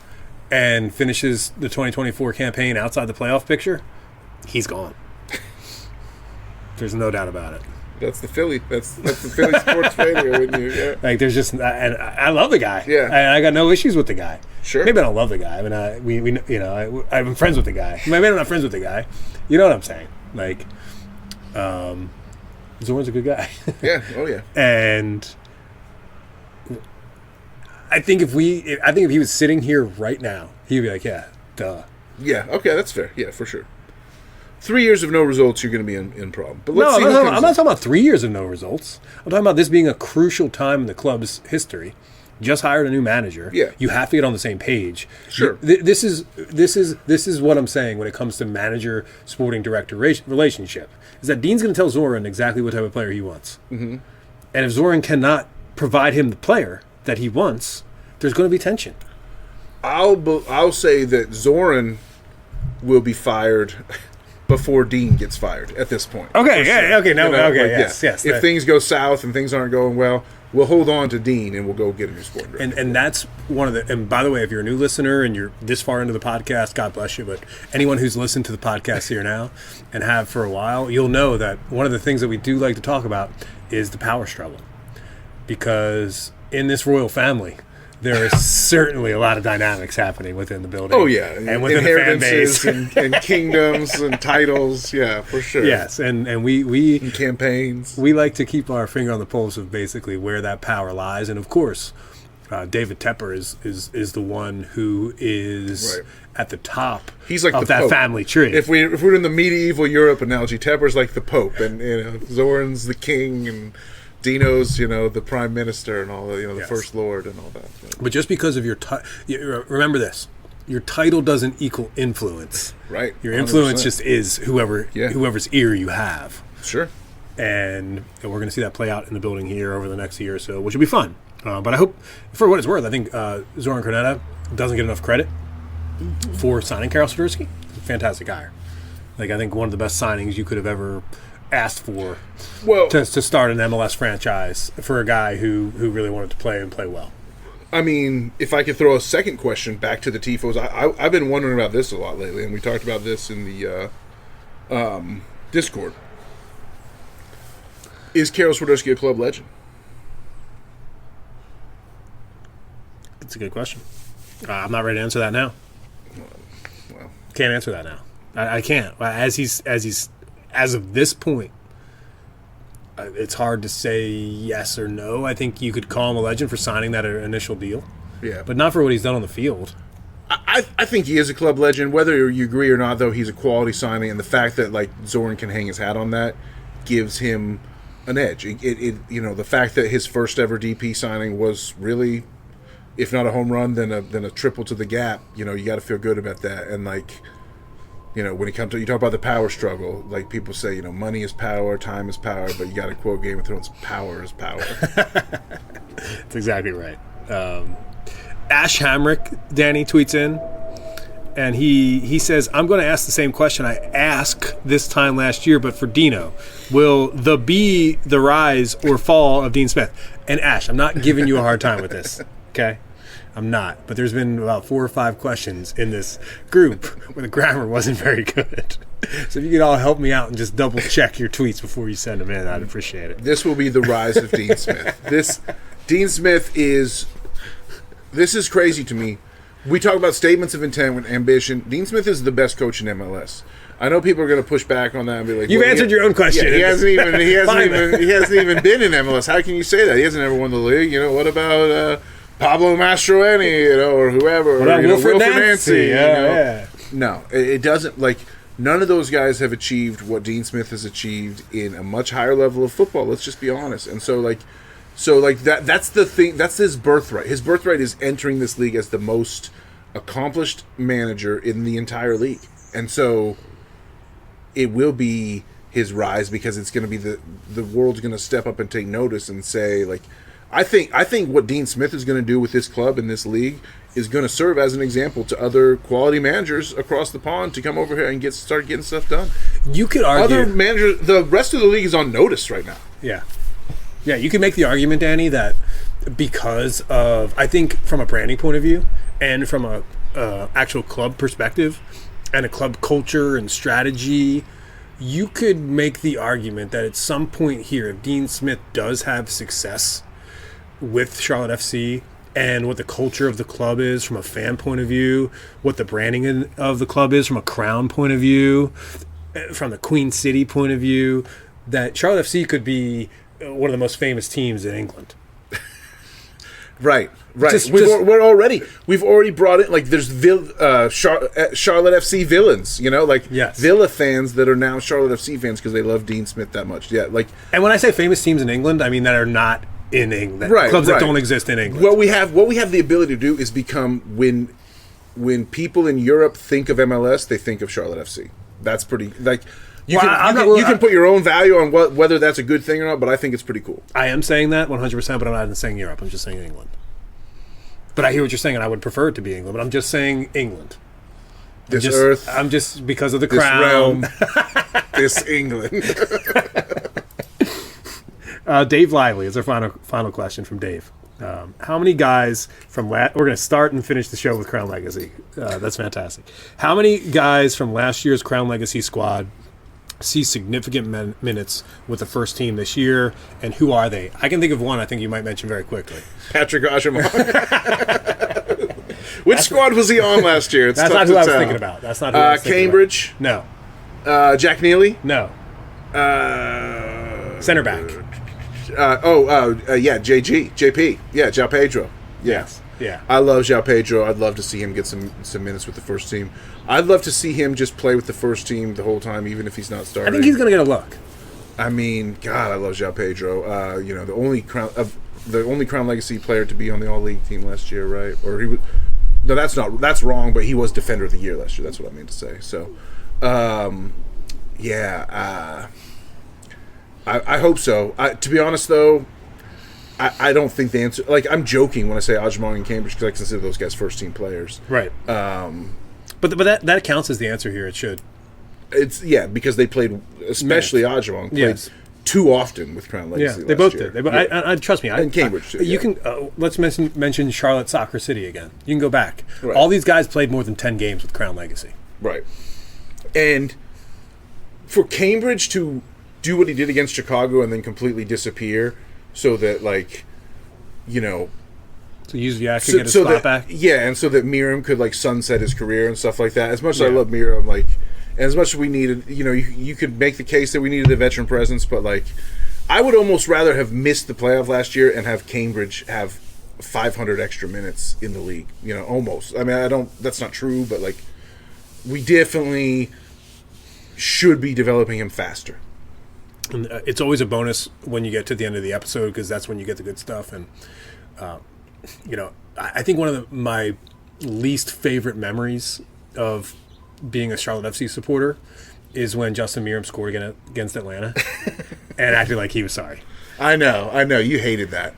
and finishes the 2024 campaign outside the playoff picture, he's gone. There's no doubt about it. That's the Philly. That's the Philly sports radio in you. Yeah. Like there's just, and I love the guy. Yeah. I got no issues with the guy. Sure. Maybe I don't love the guy. I mean, I'm friends with the guy. Maybe I'm not friends with the guy. You know what I'm saying? Like, Zorn's a good guy. Yeah. Oh yeah. And I think if he was sitting here right now, he'd be like, yeah, duh. Yeah. Okay, that's fair. Yeah, for sure. 3 years of no results, you're going to be in problem. But let's no, see I'm not talking about 3 years of no results. I'm talking about this being a crucial time in the club's history. Just hired a new manager. Yeah. You have to get on the same page. Sure. This is what I'm saying when it comes to manager sporting director relationship. Is that Dean's going to tell Zoran exactly what type of player he wants. Mm-hmm. And if Zoran cannot provide him the player that he wants, there's going to be tension. I'll say that Zoran will be fired before Dean gets fired at this point. Okay, yeah, sure. okay, no, You know, okay, like, yes, yeah. yes. If things go south and things aren't going well, we'll hold on to Dean and we'll go get a new sporting director. And that's one of the. And by the way, if you're a new listener and you're this far into the podcast, God bless you. But anyone who's listened to the podcast here now and have for a while, you'll know that one of the things that we do like to talk about is the power struggle, because in this royal family, there is certainly a lot of dynamics happening within the building. Oh, yeah. And within the fan base. and kingdoms and titles. Yeah, for sure. Yes, and we and campaigns. We like to keep our finger on the pulse of basically where that power lies. And, of course, David Tepper is the one who is right at the top He's like of the that Pope. family tree. If we're in the medieval Europe analogy, Tepper's like the Pope, and Zoran's the king, and Dino's, the prime minister and all that, the Yes. first lord and all that. But just because of your remember this, your title doesn't equal influence. Right. Your influence 100%. just is whoever's ear you have. Sure. And we're going to see that play out in the building here over the next year or so, which will be fun. But I hope, for what it's worth, I think Zoran Krneta doesn't get enough credit for signing Karol Swiderski. Fantastic hire. Like, I think one of the best signings you could have ever asked for to start an MLS franchise for a guy who really wanted to play and play well. I mean, if I could throw a second question back to the TFOS, I've been wondering about this a lot lately, and we talked about this in the Discord. Is Karol Swiderski a club legend? It's a good question. I'm not ready to answer that now. Well, Can't answer that now. I can't. As of this point, it's hard to say yes or no. I think you could call him a legend for signing that initial deal, yeah. but not for what he's done on the field. I think he is a club legend. Whether you agree or not, though, he's a quality signing, and the fact that Zoran can hang his hat on that gives him an edge. The fact that his first ever DP signing was really, if not a home run, then a triple to the gap. You got to feel good about that. And when it comes to, you talk about the power struggle, like people say, money is power, time is power, but you got to quote Game of Thrones, power is power. That's exactly right. Ash Hamrick, Danny, tweets in, and he says, I'm going to ask the same question I asked this time last year, but for Dino. Will be the rise or fall of Dean Smith? And Ash, I'm not giving you a hard time with this, okay? I'm not, but there's been about 4 or 5 questions in this group where the grammar wasn't very good. So if you could all help me out and just double check your tweets before you send them in, I'd appreciate it. This will be the rise of Dean Smith. Dean Smith is crazy to me. We talk about statements of intent and ambition. Dean Smith is the best coach in MLS. I know people are going to push back on that and be like, "You've answered your own question." Yeah, he hasn't even been in MLS. How can you say that? He hasn't ever won the league. What about Pablo Mastroeni, or whoever, what about Wilfred Nancy? Yeah. No, it doesn't. None of those guys have achieved what Dean Smith has achieved in a much higher level of football. Let's just be honest. And that's the thing. That's his birthright. His birthright is entering this league as the most accomplished manager in the entire league. And so it will be his rise, because it's going to be the world's going to step up and take notice and say, like, I think what Dean Smith is going to do with this club and this league is going to serve as an example to other quality managers across the pond to come over here and start getting stuff done. You could argue other managers, the rest of the league is on notice right now. Yeah. Yeah, you can make the argument, Danny, that because of, I think from a branding point of view and from a actual club perspective and a club culture and strategy, you could make the argument that at some point here, if Dean Smith does have success with Charlotte FC and what the culture of the club is from a fan point of view, what the branding of the club is from a Crown point of view, from the Queen City point of view, that Charlotte FC could be one of the most famous teams in England. Right. We've already brought it. Like, there's Charlotte FC villains, like, yes, Villa fans that are now Charlotte FC fans because they love Dean Smith that much. Yeah, like, and when I say famous teams in England, I mean that are not in England, clubs that don't exist in England. What we have the ability to do is become, when people in Europe think of MLS, they think of Charlotte FC. That's pretty, like, you can put your own value on whether that's a good thing or not, but I think it's pretty cool. I am saying that 100%, but I'm not saying Europe. I'm just saying England. But I hear what you're saying, and I would prefer it to be England, but I'm just saying England. Earth. I'm just, because of the this Crown. Realm, this England. Dave Lively is our final question from Dave. How many guys from we're going to start and finish the show with Crown Legacy. That's fantastic. How many guys from last year's Crown Legacy squad see significant minutes with the first team this year, and who are they? I can think of one I think you might mention very quickly. Patrick Ajaman. Which squad was he on last year? That's not who I was thinking about. That's not who I was thinking Cambridge? About. No. Jack Neely? No. Center back. JP. Yeah, João Pedro. Yes. Yeah. I love João Pedro. I'd love to see him get some minutes with the first team. I'd love to see him just play with the first team the whole time, even if he's not starting. I think he's going to get a look. I mean, God, I love João Pedro. The only Crown Legacy player to be on the All League team last year, right? Or he was. No, that's wrong. But he was Defender of the Year last year. That's what I mean to say. So, I hope so. To be honest, though, I don't think the answer. Like, I'm joking when I say Ajamong and Cambridge because I consider those guys first team players. Right. But that counts as the answer here. It should. It's because they played, especially Ajamong, played too often with Crown Legacy. Yeah, they both did. I trust me. And Cambridge too. You can let's mention Charlotte Soccer City again. You can go back. Right. All these guys played more than 10 games with Crown Legacy. Right. And for Cambridge to do what he did against Chicago and then completely disappear, so that so Yuzviak could get his spot back. Yeah, and so that Miram could sunset his career and stuff like that. As much as I love Miram, and as much as we needed, you could make the case that we needed a veteran presence, but I would almost rather have missed the playoff last year and have Cambridge have 500 extra minutes in the league. Almost. I mean, that's not true, but we definitely should be developing him faster. And it's always a bonus when you get to the end of the episode because that's when you get the good stuff. And I think one of my least favorite memories of being a Charlotte FC supporter is when Justin Miram scored against Atlanta and acted like he was sorry. I know. You hated that.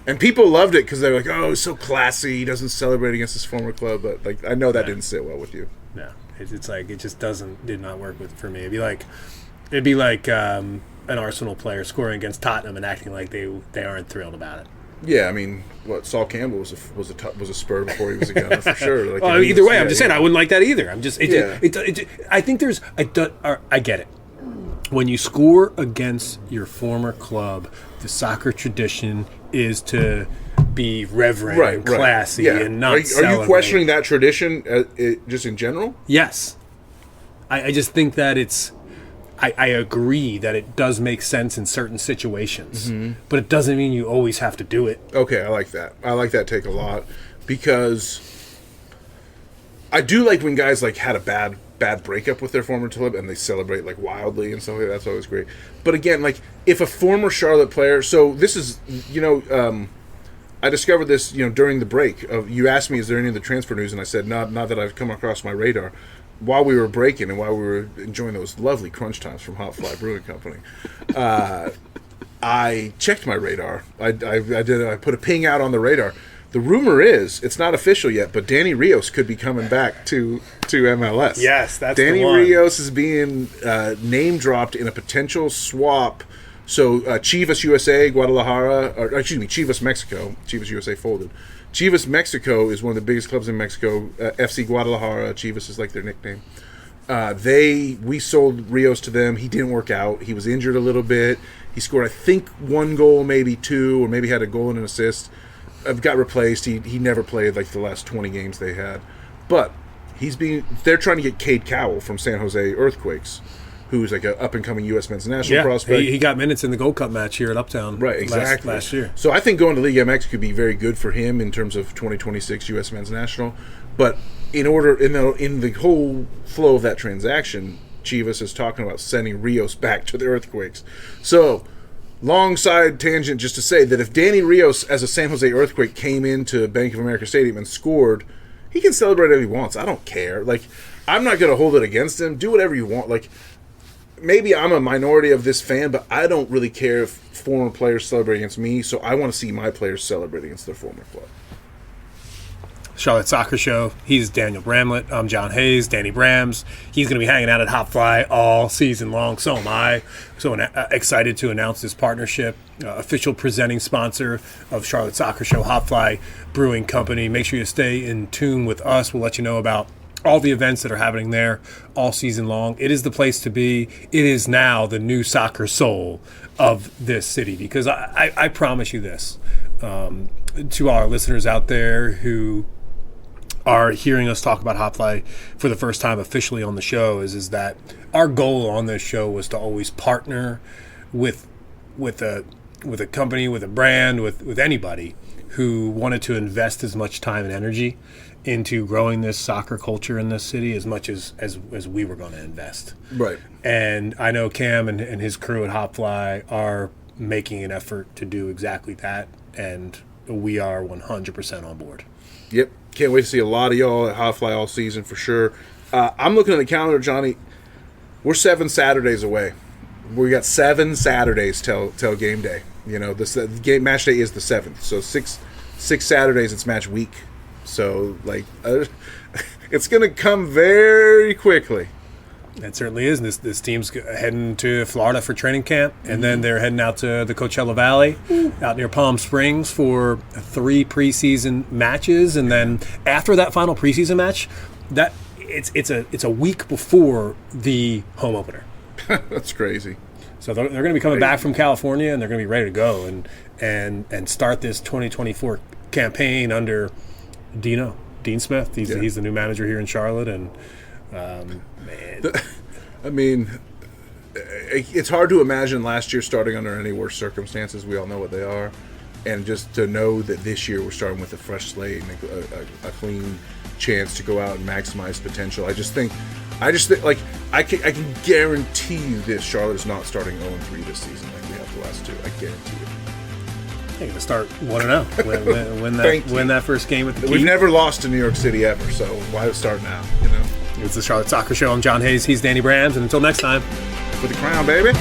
And people loved it because they were like, oh, he's so classy. He doesn't celebrate against his former club. But I know that didn't sit well with you. No. It's it just did not work for me. It'd be like an Arsenal player scoring against Tottenham and acting like they aren't thrilled about it. Yeah, I mean, Saul Campbell was a Spur before he was a Gunner for sure. Either way, I'm just saying I wouldn't like that either. I'm just I think I get it. When you score against your former club, the soccer tradition is to be reverent and classy and not celebrate. Are you questioning that tradition just in general? Yes. I just think that it's I agree that it does make sense in certain situations, but it doesn't mean you always have to do it. Okay, I like that. I like that take a lot because I do like when guys had a bad breakup with their former club and they celebrate wildly and stuff like that. That's always great. But again, if a former Charlotte player, so this is I discovered this during the break. You asked me, is there any of the transfer news, and I said not that I've come across my radar. while we were breaking and while we were enjoying those lovely crunch times from Hopfly Brewing Company, I checked my radar. I put a ping out on the radar. The rumor is, it's not official yet, but Danny Rios could be coming back to MLS. Yes, that's Danny the one. Rios is being name dropped in a potential swap. So Chivas USA, Guadalajara, or excuse me, Chivas Mexico. Chivas USA folded. Chivas Mexico is one of the biggest clubs in Mexico. FC Guadalajara, Chivas is like their nickname. We sold Rios to them. He didn't work out. He was injured a little bit. He scored, I think, 1 goal, maybe 2, or maybe had a goal and an assist. Got replaced. He never played like the last 20 games they had. But they're trying to get Cade Cowell from San Jose Earthquakes, who's like an up-and-coming U.S. men's national prospect. He got minutes in the Gold Cup match here at Uptown last year. So I think going to League MX could be very good for him in terms of 2026 U.S. men's national. But in the whole flow of that transaction, Chivas is talking about sending Rios back to the Earthquakes. So, long side tangent just to say that if Danny Rios as a San Jose Earthquake came into Bank of America Stadium and scored, he can celebrate if he wants. I don't care. Like, I'm not going to hold it against him. Do whatever you want. Like, maybe I'm a minority of this fan, but I don't really care if former players celebrate against me, so I want to see my players celebrate against their former club. Charlotte Soccer Show. He's Daniel Bramlett. I'm John Hayes, Danny Brams. He's going to be hanging out at Hopfly all season long. So am I. So excited to announce this partnership. Official presenting sponsor of Charlotte Soccer Show, Hopfly Brewing Company. Make sure you stay in tune with us. We'll let you know about all the events that are happening there all season long. It is the place to be. It is now the new soccer soul of this city, because I promise you this, to our listeners out there who are hearing us talk about Hopfly for the first time officially on the show, is that our goal on this show was to always partner with a company, with a brand, with anybody who wanted to invest as much time and energy into growing this soccer culture in this city as much as we were going to invest. Right. And I know Cam and his crew at Hopfly are making an effort to do exactly that, and we are 100% on board. Yep. Can't wait to see a lot of y'all at Hopfly all season for sure. I'm looking at the calendar, Johnny. We're 7 Saturdays away. We got 7 Saturdays till game day. You know, the match day is the 7th. So six Saturdays, it's match week. So, like, it's going to come very quickly. It certainly is. This team's heading to Florida for training camp, and then they're heading out to the Coachella Valley, out near Palm Springs, for 3 preseason matches. And then after that final preseason match, it's a week before the home opener. That's crazy. So they're going to be coming back from California, and they're going to be ready to go and start this 2024 campaign under Dean Smith. He's the new manager here in Charlotte, and man. I mean, it's hard to imagine last year starting under any worse circumstances. We all know what they are. And just to know that this year we're starting with a fresh slate and a clean chance to go out and maximize potential. I just think like I can guarantee you this: Charlotte is not starting 0-3 this season like we have the last 2. I guarantee it. You're going to start 1-0. Win that first game at the Key. We've never lost to New York City ever, so why start now? You know. It's the Charlotte Soccer Show. I'm John Hayes. He's Danny Brams, and until next time, for the crown, baby.